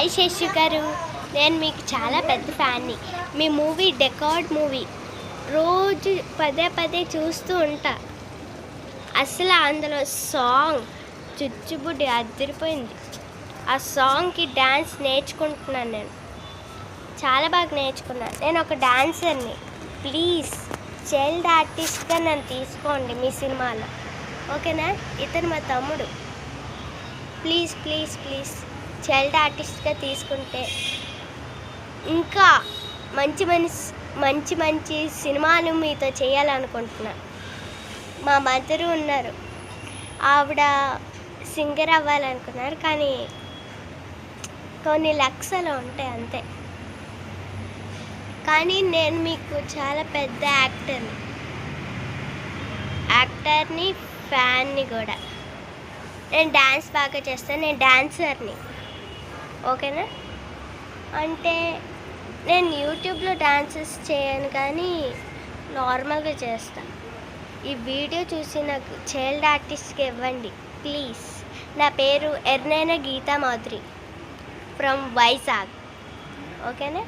Hi Shashi గారు, నేను మీకు చాలా పెద్ద ఫ్యాన్ని. మీ మూవీ డెకార్డ్ మూవీ రోజు పదే పదే చూస్తూ ఉంటా. అసలు అందులో సాంగ్ చుచ్చుబుడ్డి అదిరిపోయింది. ఆ సాంగ్కి డ్యాన్స్ నేర్చుకుంటున్నాను. నేను చాలా బాగా నేర్చుకున్నాను. నేను ఒక డాన్సర్ని. ప్లీజ్ చైల్డ్ ఆర్టిస్ట్గా నన్ను తీసుకోండి మీ సినిమాలో, ఓకేనా? ఇతను మా తమ్ముడు. ప్లీజ్ ప్లీజ్ ప్లీజ్ చైల్డ్ ఆర్టిస్ట్గా తీసుకుంటే ఇంకా మంచి మంచి మంచి సినిమాలు మీతో చేయాలనుకుంటున్నాను. మా మదరు ఉన్నారు, ఆవిడ సింగర్ అవ్వాలనుకున్నారు, కానీ కొన్ని లక్షలు ఉంటాయి అంతే. కానీ నేను మీకు చాలా పెద్ద యాక్టర్ని, ఫ్యాన్ని కూడా. నేను డ్యాన్స్ బాగా చేస్తాను, నేను డాన్సర్ని, ఓకేనా? అంటే నేను యూట్యూబ్లో డాన్సెస్ చేయను, కానీ నార్మల్గా చేస్తాను. ఈ వీడియో చూసి నాకు చైల్డ్ ఆర్టిస్ట్కి ఇవ్వండి ప్లీజ్. నా పేరు ఎర్నైనా గీతా మాధురి ఫ్రమ్ వైజాగ్, ఓకేనా?